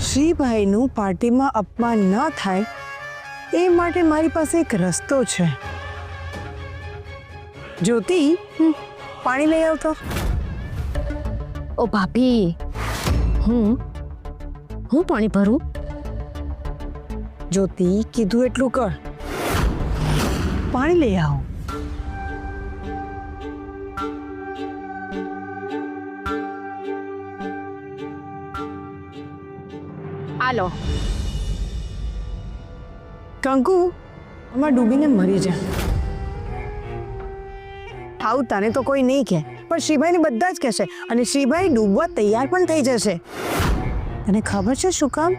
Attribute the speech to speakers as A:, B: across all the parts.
A: શ્રીભાઈનું પાર્ટીમાં અપમાન ન થાય એ માટે મારી પાસે એક રસ્તો છે. જ્યોતિ, પાણી લઈ આવતો.
B: ઓ ભાભી, હું પાણી ભરું?
A: જ્યોતિ, કીધું એટલું કર. પાણી લઈ આવો.
B: હાલો.
A: કંકુ, આમાં ડૂબીને મરી જા. આવું તને તો કોઈ નહીં કહે, પણ શ્રીભાઈને બધા જ કહેશે અને શ્રીભાઈ ડૂબવા તૈયાર પણ થઈ જશે. તને ખબર છે શું કામ?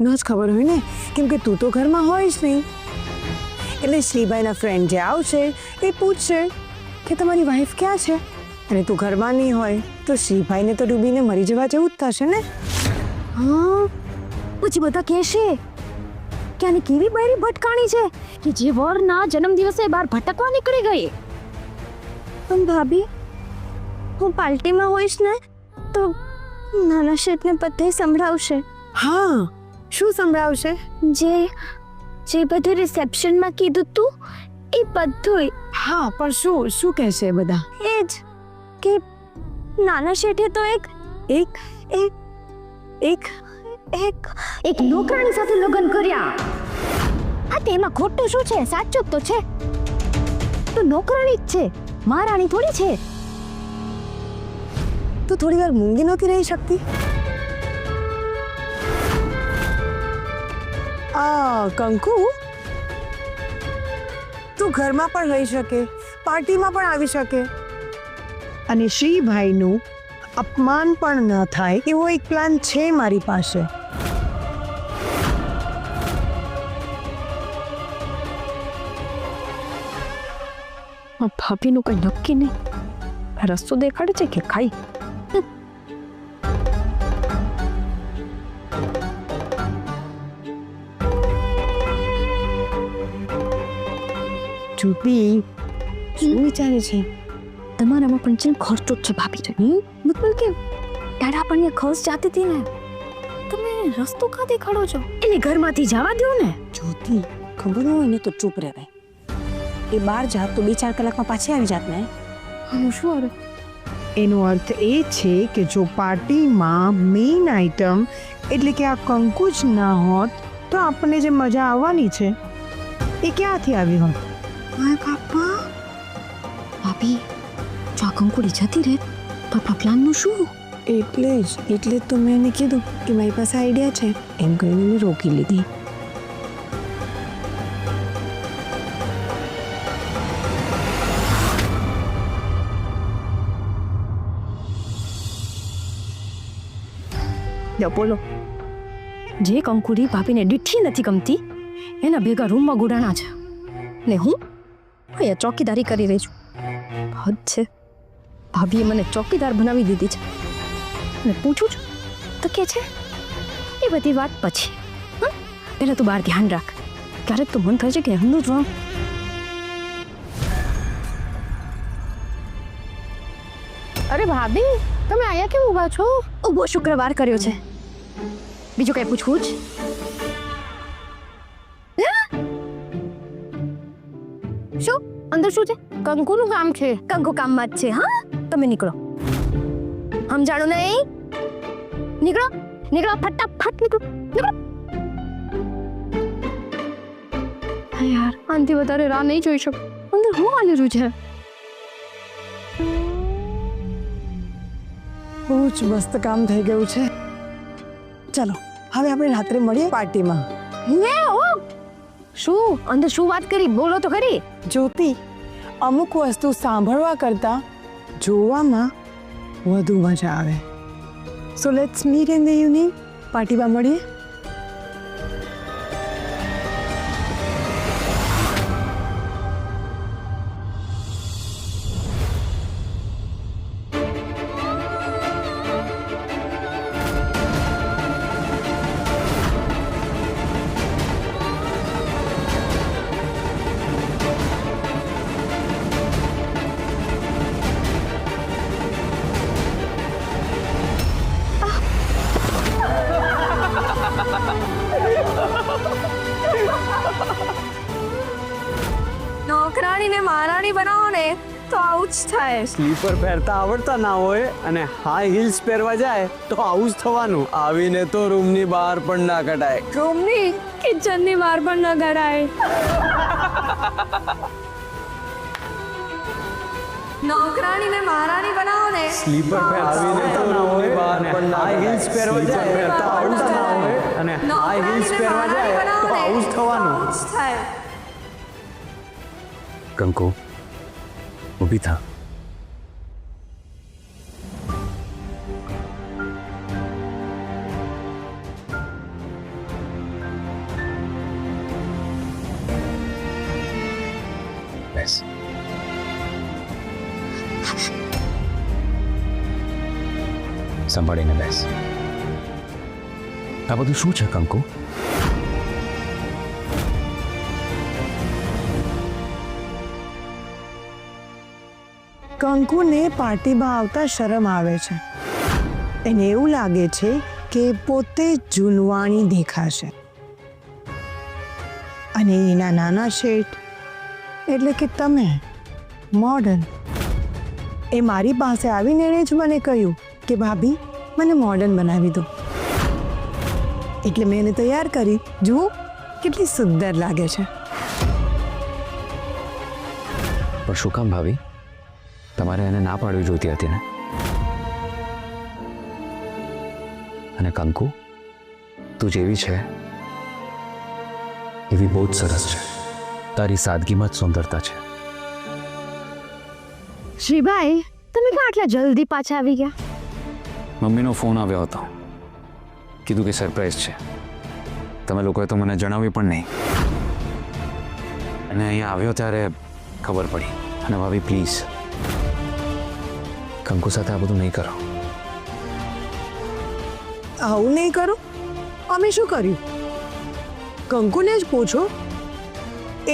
A: ન જ ખબર હોય ને, કેમ કે તું તો ઘરમાં હોઈશ નહીં. એટલે શ્રીભાઈના ફ્રેન્ડ જે આવશે એ પૂછશે કે તમારી વાઈફ ક્યાં છે, અને તું ઘરમાં નહીં હોય તો શ્રીભાઈને તો ડૂબીને મરી જવા જેવું જ થશે ને.
B: હા, પછી બધા કહેશે કે આની કેવી બાયરી ભટકાણી છે કે જે વરના જન્મદિવસે બહાર ભટકવા નીકળી ગઈ.
C: પણ ભાભી, હું પાર્ટીમાં હોઈશ ને તો નાના શેઠને બધે સંભળાવશે.
A: હા, શું સંભળાવશે?
C: જે બધું રિસેપ્શનમાં કીધું તું એ બધું.
A: હા, પણ શું કહેશે બધા?
C: એ જ કે નાના શેઠે તો એક
B: નોકરાણી સાથે લગ્ન કર્યા. આ તેમાં ખોટું શું છે? સાચું તો છે. તો નોકરાણી જ છે, મહારાણી થોડી છે.
A: તું થોડી વાર મૂંગી નહોતી રહી શકતી? કંકુ, તું ઘરમાં પણ રહી શકે, પાર્ટીમાં પણ આવી શકે, અને શ્રીભાઈનું અપમાન પણ ન થાય એવો એક પ્લાન છે મારી પાસે.
B: ભાભીનું કઈ નક્કી નહીં. રસ્તો દેખાડે છે કે ખાઈ?
A: જ્યોતિ, શું વિચારે છે?
B: તમારામાં પણ છે ખર્ચો જ છે ભાભી. મતલબ કે દાડા પણ એ ખર્ચ જાતી હતી ને, તમે રસ્તો કાં દેખાડો છો? એને ઘરમાંથી જવા દો ને.
A: જ્યોતિ, ખબર હોય ને તો ચૂપ રહેવાય. એ બહાર જાત તો 2-4 કલાકમાં પાછી આવી જાત ને.
B: શું અરે,
A: એનો અર્થ એ છે કે જો પાર્ટીમાં મેઇન આઇટમ એટલે કે આ કંકુ જ ના હોત તો આપણને જે મજા આવવાની છે એ ક્યાંથી આવી હોત?
B: હાય બાપા, ભાભી જો આ કંકુડી જતી રહે તો આપણા પ્લાનનું શું?
A: એટલે જ તો મેં એને કીધું કે મારી પાસે આઈડિયા છે, એમ કહીને મેં રોકી લીધી.
B: બોલો, જે કંકુડી ભાભીને દીઠી નથી ગમતી એના ભેગા રૂમમાં ગુડાણા છે ને હું અહીંયા ચોકીદારી કરી રહી છું. હદ છે, ભાભીએ મને ચોકીદાર બનાવી દીધી છે. અને પૂછું છું તો કે છે એ બધી વાત પછી. હા, પહેલાં તું બહાર ધ્યાન રાખ. ક્યારેક તો મન થાય છે કે એમનું જ રહું.
C: અરે ભાભી, તમે અહીંયા કેમ ઊભા છો?
B: ઉભો શુક્રવાર કર્યો છે. બીજું કઈ પૂછવું જ?
C: શું અંદર શું છે? કંકુનું કામ છે.
B: કંકુ કામમાં જ છે. હા, તમે નીકળો. સમજાણું નહીં? નીકળો, ફટાફટ નીકળો. યાર, આનાથી વધારે રાહ નહીં જોઈ શકું. અંદર શું હાલી રહ્યું છે?
A: બહુ જ મસ્ત કામ થઈ ગયું છે. ચાલો હવે આપણે રાત્રે મળીએ પાર્ટીમાં.
B: શું અંદર શું વાત કરી? બોલો તો ખરી.
A: જ્યોતિ, અમુક વસ્તુ સાંભળવા કરતા જોવામાં વધુ મજા આવે. So let's meet in the evening. પાર્ટીમાં મળીએ.
B: નોકરાણીને મહારાણી બનાવો ને તો આવું જ થાય.
D: સ્લીપર પહેરતા આવડતા ના હોય અને હાઈ હીલ્સ પહેરવા જાય તો આવું જ થવાનું. આવીને તો રૂમની બહાર પણ ના કઢાય.
B: રૂમની કિચનની બહાર પણ ન ગળાય. નોકરાણીને મહારાણી બનાવો ને
D: સ્લીપર આવીને તો રૂમની બહાર પણ ના હાઈ હીલ્સ પહેરવા જાય પહેરતા આવડતા ના હોય અને હાઈ હીલ્સ પહેરવા જાય તો આવું જ થવાનું.
B: થાય.
E: કંકુ ઊભી થા. બેસ. સંભાળીને બેસ. આ બધું શું છે કંકુ?
A: કંકુને પાર્ટીમાં આવતા શરમ આવે છે. એને એવું લાગે છે કે પોતે જૂનવાણી દેખાશે અને એના નાના શેઠ એટલે કે તમે મોડર્ન. એ મારી પાસે આવીને એણે જ મને કહ્યું કે ભાભી મને મોડર્ન બનાવી દો. એટલે મેં એને તૈયાર કરી. જુઓ કેટલી સુંદર લાગે છે.
E: પણ શું કામ ભાભી? તમારે એને ના પાડવી જોઈતી હતી ને? અને કંકુ તું જેવી છે એવી બહુ જ સરસ છે. તારી સાદગીમાં જ સુંદરતા છે.
C: શ્રીભાઈ તમે ક્યાં આટલા જલ્દી પાછા આવી ગયા?
E: મમ્મીનો ફોન આવ્યો હતો. કીધું કે સરપ્રાઈઝ છે. તમે લોકોએ તો મને જણાવ્યું પણ નહીં. અને અહીંયા આવ્યો ત્યારે ખબર પડી. અને ભાભી પ્લીઝ કંકુ સાથે આ બધું નહીં કરો.
A: આવું નહીં કરો. અમે શું કર્યું? કંકુને જ પૂછો.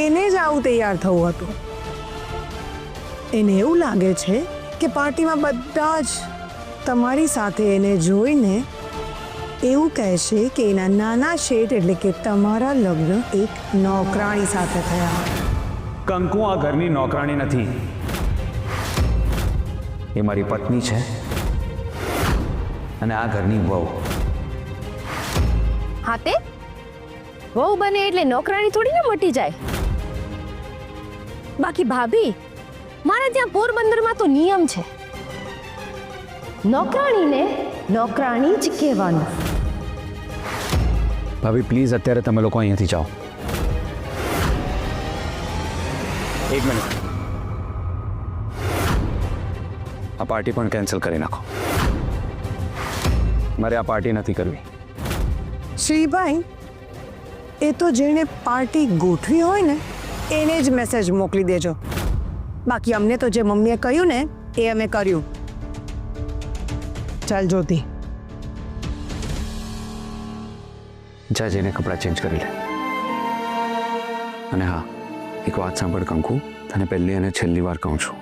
A: એને જ આવું તૈયાર થવું હતું. એને એવું લાગે છે કે પાર્ટીમાં બધા જ તમારી સાથે એને જોઈને એવું કહેશે કે એના નાના શેઠ એટલે કે તમારા લગ્ન એક નોકરાણી સાથે થયા.
E: કંકુ આ ઘરની નોકરાણી નથી. એ મારી પત્ની છે અને આ ઘરની વહુ.
C: હા તે વહુ બને એટલે નોકરાણી થોડી ને મટી જાય. બાકી ભાભી મારા ત્યાં પોરબંદરમાં તો નિયમ છે નોકરાણીને નોકરાણી જ કહેવાનું.
E: ભાભી પ્લીઝ અત્યારે તમે લોકો અહીંયાથી જાઓ. એક મિનિટ. આ પાર્ટી પણ કેન્સલ કરી નાખો. મારે આ પાર્ટી નથી કરવી.
A: શ્રીભાઈ એ તો જેણે પાર્ટી ગોઠવી હોય ને એને જ મેસેજ મોકલી દેજો. બાકી અમને તો જે મમ્મીએ કહ્યું ને એ અમે કર્યું. ચાલ જ્યોતિ.
E: જા જઈને કપડાં ચેન્જ કરી લે. અને હા, એક વાત સાંભળ કંકુ, તને પહેલી અને છેલ્લી વાર કહું છું,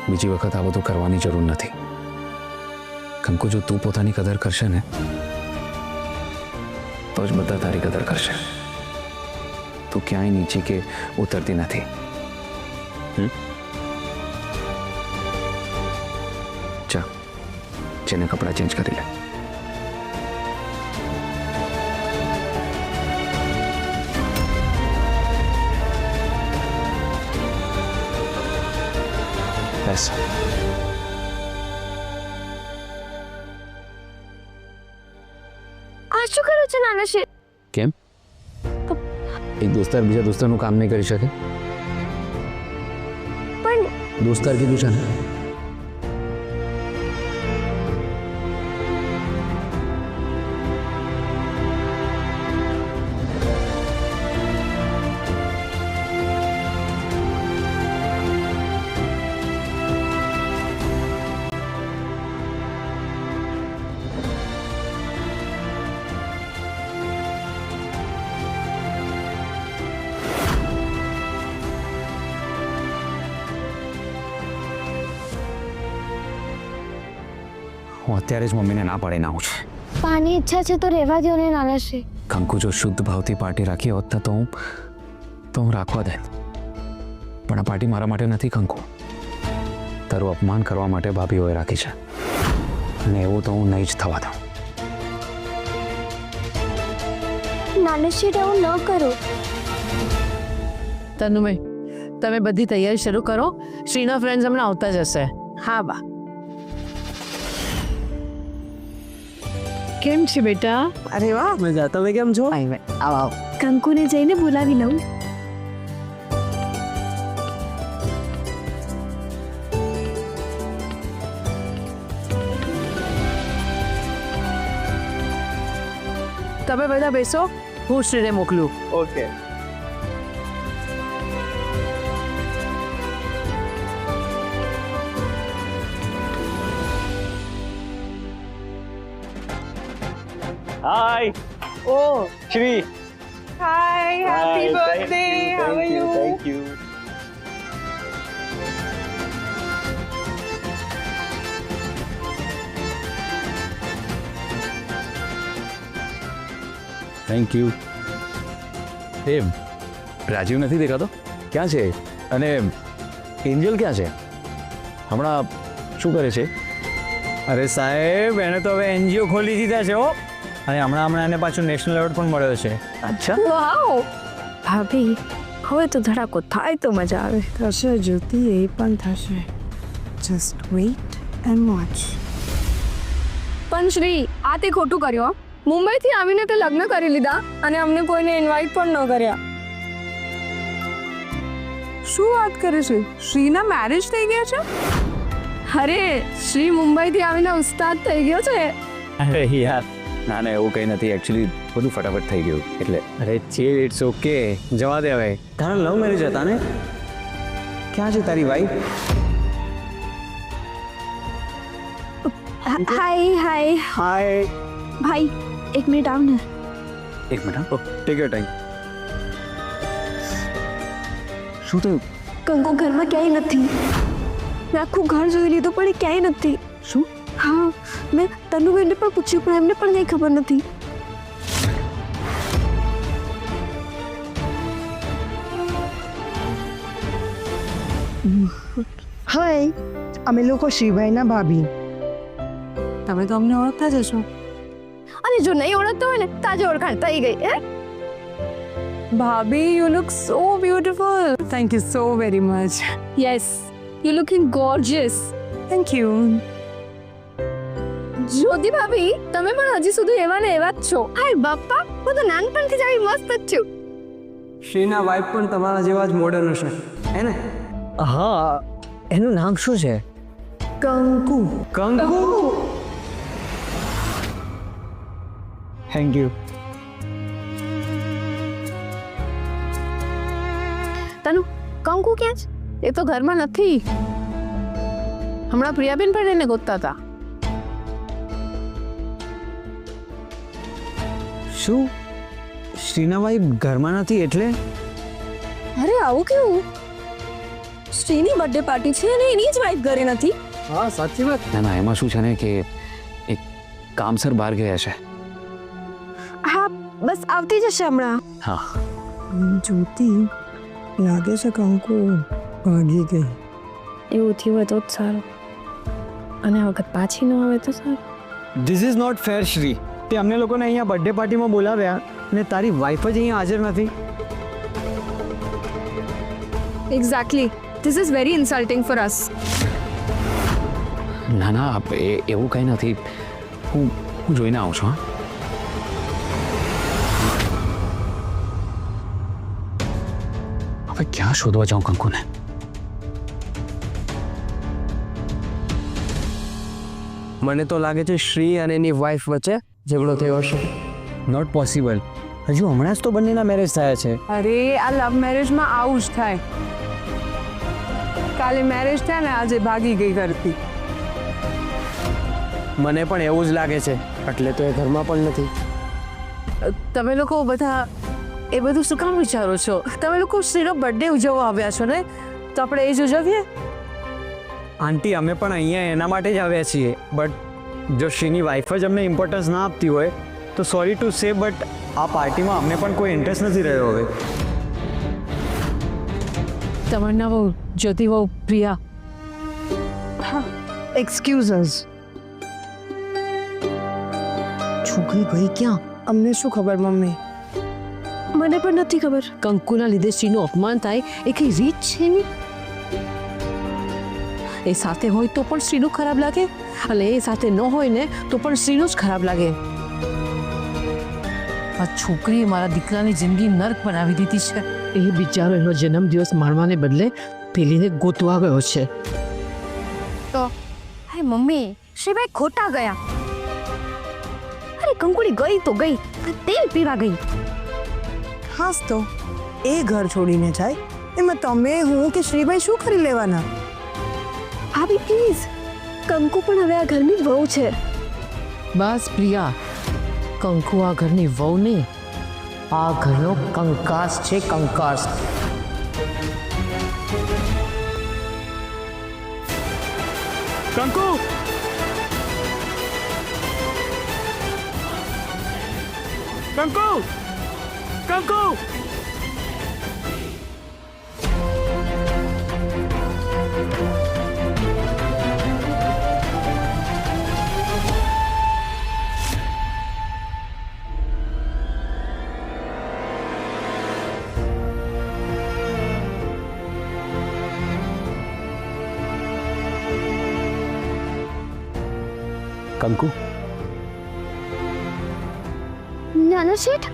E: બીજી વખત આ બધું કરવાની જરૂર નથી. કંકુ, જો તું પોતાની કદર કરશે ને તો જ બધા તારી કદર કરશે. તું ક્યાંય નીચે કે ઉતરતી નથી. જા જેને કપડાં ચેન્જ કરી લે. બસ.
C: આ શું કર્યું છે નાના શેઠ?
E: કેમ? એક દોસ્તાર બીજા દોસ્તારનું કામ નહીં કરી શકે?
C: પણ
E: દોસ્તાર કીધું છે ને. હું અત્યારે જ મમ્મીને ના પાડીને આવું છું.
C: પાની ઈચ્છા છે તો રહેવા દો ને નાના શેઠ.
E: કંકુ, જો શુદ્ધ ભાવથી પાર્ટી રાખી હોત તો હું રાખવા દે. પણ આ પાર્ટી મારા માટે નથી કંકુ. તારું અપમાન કરવા માટે ભાભીઓએ રાખી છે અને એવું તો હું નહીં જ થવા દઉં.
B: નાનશી એવું ન કરો.
C: તનુભાઈ તમે બધી તૈયારી શરૂ કરો. શ્રીના ફ્રેન્ડ્સ હમણાં આવતા જ હશે. હા બા. કેમ છે બેટા?
A: અરે વાહ,
D: મજા. તમે કેમ છો?
A: આવો આવો.
B: કંકુને જઈને બોલાવી લઉં.
C: તમે બધા બેસો, હું શ્રીને મોકલું.
D: ઓકે. હાય.
C: ઓ
D: Shri.
C: Hi, happy birthday. How are you?
D: Thank you.
E: Thank you. એ રાજીવ નથી દેખાતો? ક્યાં છે? અને એન્જલ ક્યાં છે? હમણાં શું કરે છે?
D: અરે સાહેબ, એને તો હવે એનજીઓ ખોલી દીધા છે હો. અને હમણાં એને પાછું નેશનલ એવોર્ડ પણ મળ્યો છે.
E: અચ્છા.
B: વાવ ભાભી, હવે તો ધડાકો થાય તો મજા આવે.
A: થશે જ્યોતિ, એ પણ થશે. Just weight and watch.
B: પણ શ્રી, આ તે ખોટું કર્યો. મુંબઈથી આવીને તે લગ્ન કરી લીધા અને અમને કોઈને ઇન્વાઇટ પણ ન કર્યા.
A: શું વાત કરે છે? શ્રીના મેરેજ થઈ ગયા છે?
B: અરે શ્રી મુંબઈથી આવીને ઉસ્તાદ થઈ ગયો છે.
D: અરે યાર.
E: ના ના, એવું કંઈ નથી. એકચ્યુઅલી બધું ફટાફટ થઈ ગયું એટલે.
D: અરે ચીલ, ઇટ્સ ઓકે. જવા દે હવે. તારા લવ મેરેજ હતા ને? ક્યાં છે તારી વાઈફ?
B: હાય હાય
D: હાય.
B: ભાઈ, એક મિનિટ આવ ને.
E: એક મિનિટ.
D: Take your time.
E: શું થયું?
B: કંકુ ઘરમાં ક્યાંય નથી. મેં આખું ઘર જોઈ લીધું પણ એ ક્યાંય નથી.
E: શું?
B: હા, મેં તનુબેનને પણ પૂછ્યું પણ એમને પણ કંઈ ખબર નથી.
A: હાય, અમે લોકો શ્રીભાઈના ભાભી. તમે તો અમને ઓળખતા જ હશો.
B: અને જો નહીં ઓળખતો હોય ને તો આજે ઓળખાણ થઈ ગઈ. Hey
A: bhabhi, you look so beautiful. Thank you so very much.
B: Yes, you looking gorgeous.
A: Thank you.
B: Jyoti ભાભી, તમે પણ હજી સુધી એવા ને એવા જ છો. હાય બાપા, હું તો નાનપણથી જ આવી મસ્ત જ છું.
D: શ્રીના વાઈફ પણ તમારા જેવા જ મોડર્ન હશે, હે ને? હા. એનું નામ શું છે?
A: કંકુ.
D: કંકુ. Thank you.
C: તનુ, કંકુ ક્યાં છે? એ તો ઘરમાં નથી. હમણાં પ્રિયાબેન પણ એને ગોતતા હતા.
D: શું? શ્રીના વાઈફ ઘરમાં નથી એટલે?
B: અરે આવું કેવું? શ્રીની બર્થડે પાર્ટી છે અને એની જ વાઈફ ઘરે નથી.
D: હા, સાચી વાત.
E: ના ના, એમાં શું છે ને કે એક કામસર બહાર ગયા છે.
B: હા, બસ આવતી જશે હમણાં.
E: હા.
A: જ્યોતિ, લાગે છે કંકુ ભાગી ગઈ.
B: એવું થયું હોય તો જ સારું. અને આ વખત પાછી ન આવે તો સારું.
D: This is not fair Shri. તે અમને લોકોને અહીંયા બર્થડે પાર્ટીમાં બોલાવ્યા ને તારી વાઈફ જ અહીંયા હાજર નથી.
B: Exactly, this is very insulting for us.
E: ના ના, એવું કંઈ નથી. હું જોઈને આવું છું. હા. હવે ક્યાં શોધવા જાઉં કંકુને?
D: મને તો લાગે છે શ્રી અને એની વાઈફ વચ્ચે ઝઘડો થયો હશે. Not possible. હજુ હમણાં જ તો બંનેના મેરેજ થયા છે.
A: અરે આ લવ મેરેજમાં આવું જ થાય. કાલે મેરેજ થયા ને આજે ભાગી ગઈ ઘરથી.
D: મને પણ એવું જ લાગે છે. એટલે તો એ ઘરમાં પણ નથી.
C: તમે લોકો બધા એ બધું શું કામ વિચારો છો? તમે લોકો શ્રીનો બર્થડે ઉજવવા આવ્યા છો ને, તો આપણે એ જ ઉજવીએ.
D: આંટી, અમે પણ અહીંયા એના માટે જ આવ્યા છીએ. બટ જો શ્રીની વાઈફ જ અમને ઇમ્પોર્ટન્સ ના આપતી હોય તો સોરી ટુ સે, બટ આ પાર્ટીમાં અમને પણ કોઈ ઇન્ટરેસ્ટ નથી રહ્યો હવે.
C: તમારના બહુ જ્યોતિ બહુ પ્રિયા.
A: એક્સક્યુઝ છોકરી ગઈ ક્યાં? અમને શું ખબર મમ્મી.
B: મને પણ નથી ખબર.
C: કંકુના લીધે શ્રીનું અપમાન થાય એ કઈ રીત છે એની? એ સાથે હોય તો પણ શ્રીનું ખરાબ લાગે અને એ સાથે ન હોય ને તો પણ શ્રીનું જ ખરાબ લાગે. આ છોકરીએ મારા દીકરાની જિંદગી નર્ક બનાવી દીધી છે. એ બિચારો એનો જન્મદિવસ માણવાને બદલે પેલીને ગોતવા ગયો છે.
B: તો હે મમ્મી, શ્રીભાઈ ખોટા ગયા. અરે કંકુડી ગઈ તો ગઈ, તેલ પીવા ગઈ.
A: હાસ તો એ ઘર છોડીને જાય એમાં તમે હું કે શ્રીભાઈ શું કરી લેવાના?
B: ભાભી પ્લીઝ, કંકુ પણ હવે આ ઘરની વહુ છે.
C: બસ પ્રિયા, કંકુ આ ઘરની વહુ નહીં, આ ઘરનો કંકાસ છે, કંકાસ.
D: કંકુ કંકુ કંકુ
E: કંકુ
B: નાના શેઠ,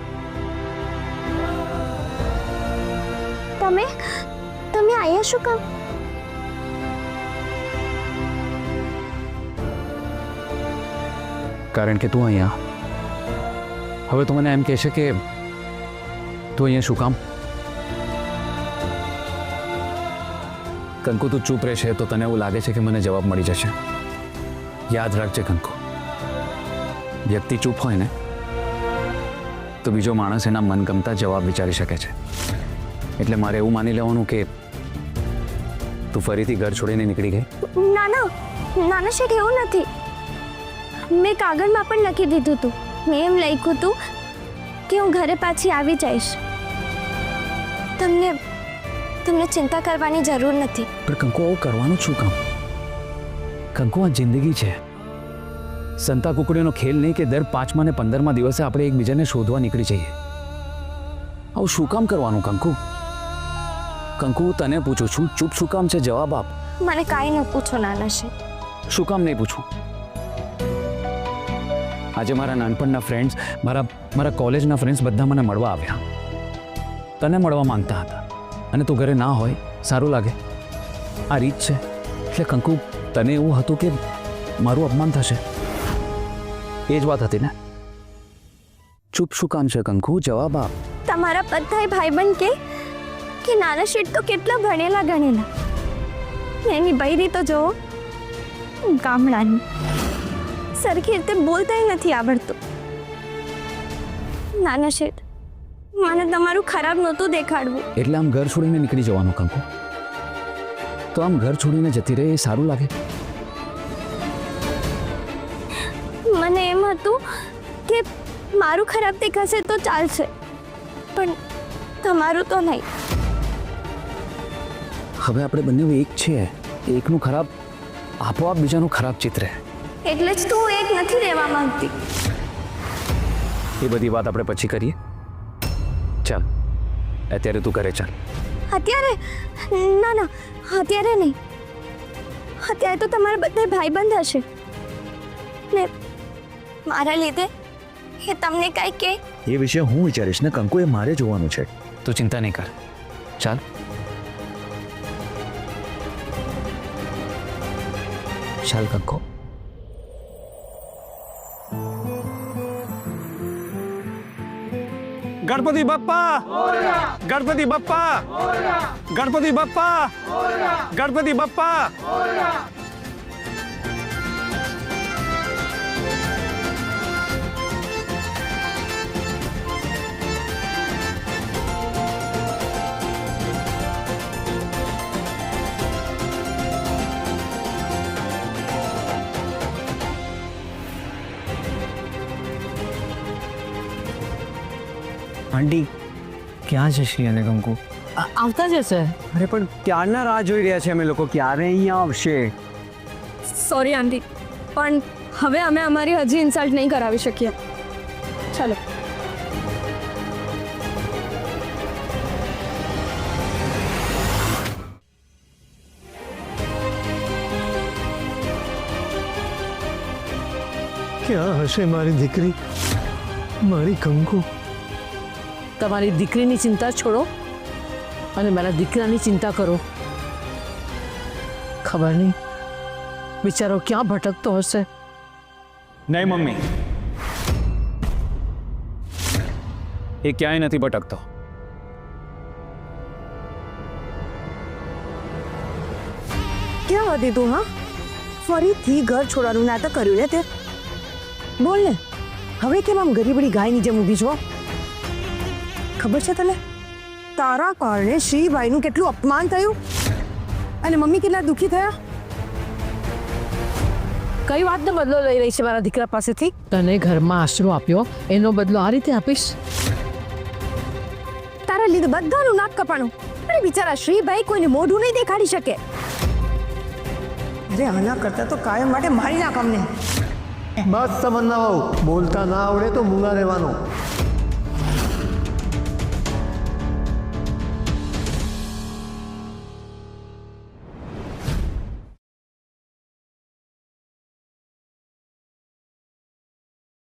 B: તમે આયા શું કામ?
E: કારણ કે તું અહીંયા હવે તું મને એમ કહેશે કે તું અહીંયા શું કામ? કંકુ તું ચૂપ રહેશે તો તને એવું લાગે છે કે મને જવાબ મળી જશે. યાદ રાખજે કંકુ, વ્યક્તિ ચૂપ હોય ને તો બીજો માણસ એના મનગમતા જવાબ વિચારી શકે છે. એટલે મારે એવું માની લેવાનું કે તું ફરીથી ઘર છોડીને નીકળી ગઈ.
B: નાના શેઠ, એવું નથી. મેં કાગળમાં પણ લખી દીધું હતું. મેં એમ લખ્યું હતું કે હું ઘરે પાછી આવી જઈશ. તમને ચિંતા કરવાની જરૂર નથી.
E: પણ કંકુ આવું કરવાનું શું કામ? કંકુ આ જિંદગી છે, સંતા કુકડીનો ખેલ નહીં કે દર 5મા ને 15મા દિવસે આપણે એકબીજાને શોધવા નીકળી જઈએ. આવું શું કામ કરવાનું કંકુ? કંકુ તને પૂછું છું, ચૂપ શું કામ છે? જવાબ આપ.
B: મને કાંઈ ન પૂછો નાના શેઠ.
E: શું કામ નહીં પૂછું? આજે મારા નાનપણના ફ્રેન્ડ્સ, મારા કોલેજના ફ્રેન્ડ્સ બધા મને મળવા આવ્યા, તને મળવા માંગતા હતા, અને તું ઘરે ના હોય સારું લાગે? આ રીત છે? એટલે કંકુ તને એવું હતું કે મારું અપમાન થશે, એ જ વાત હતી ને? ચૂપ શું કામ છે કંકુ? જવાબ આપ.
B: તમારા બધા ભાઈબંધ કે નાના શેઠ તો કેટલા ભણેલા ગણેલા. એની બૈરી તો જુઓ, ગામડાની, સરખી રીતે બોલતાય નથી આવડતું. નાના શેઠ, મને તમારું ખરાબ નહોતું દેખાડવું.
E: એટલે આમ ઘર છોડીને નીકળી જવાનું કંકુ? તો આમ ઘર છોડીને જતી રહે એ સારું લાગે?
B: મને એમ હતું કે મારું ખરાબ દેખાશે તો ચાલશે, પણ તમારું તો નહીં.
E: હવે આપણે બંને એક છીએ, એકનું ખરાબ આપોઆપ બીજાનું ખરાબ ચિત્ર.
B: એટલે જ તું એક નથી રહેવા માંગતી.
E: એ બધી વાત આપણે પછી કરીએ. ચાલ અત્યારે તું ઘરે ચાલ.
B: અત્યારે? ના, અત્યારે નહીં. અત્યારે તો તમારા બધા ભાઈબંધ હશે ને મારા લીધે એ તમને કાંઈ કે
E: એ વિશે હું વિચારીશ ને કંકુ, એ મારે જોવાનું છે. તું ચિંતા નહીં કર, ચાલ. ચાલ કંકુ.
D: ગણપતિ બાપ્પા, ગણપતિ બાપ્પા, ગણપતિ બાપ્પા, ગણપતિ બાપ્પા. આંટી ક્યાં છે શ્રી અને કંકુ?
C: આવતા જ હશે.
D: અરે પણ ક્યારના રાહ જોઈ રહ્યા છે અમે લોકો, ક્યારે અહીંયા આવશે?
B: સોરી આંટી, પણ હવે અમે અમારી હજી ઇન્સલ્ટ નહીં કરાવી શકીએ. ચાલો.
F: ક્યાં હશે મારી દીકરી, મારી કંકુ?
C: તમારી દીકરીની ચિંતા છોડો અને મારા દીકરાની ચિંતા કરો. ખબર નહીં બિચારો ક્યાં ભટકતો હશે.
E: નહીં મમ્મી, એ ક્યાંય નથી ભટકતો.
A: ક્યાં હતી તું? હા, ફરીથી ઘર છોડવાનું નાટક કર્યું ને તે? બોલ ને, હવે કેમ આમ ગરીબડી ગાયની જેમ ઊભી છો? ખબર છે તને તારા કારણે શ્રીભાઈનું કેટલું અપમાન થયું અને મમ્મી કેટલા દુઃખી થયા?
C: કઈ વાતનો બદલો લઈ રહી છે મારા દીકરા પાસેથી? તને ઘરમાં આશરો આપ્યો એનો બદલો આ રીતે આપીશ?
B: તારા લીધે બધાનું નાક કપાણું. અરે બિચારા શ્રીભાઈ કોઈને મોઢું નહીં દેખાડી શકે.
A: અરે આના કરતા તો કાયમ માટે મારી નાખ અમને.
F: બસ તમન્નાઓ, બોલતા ના આવડે તો મૂંગા રહેવાનો.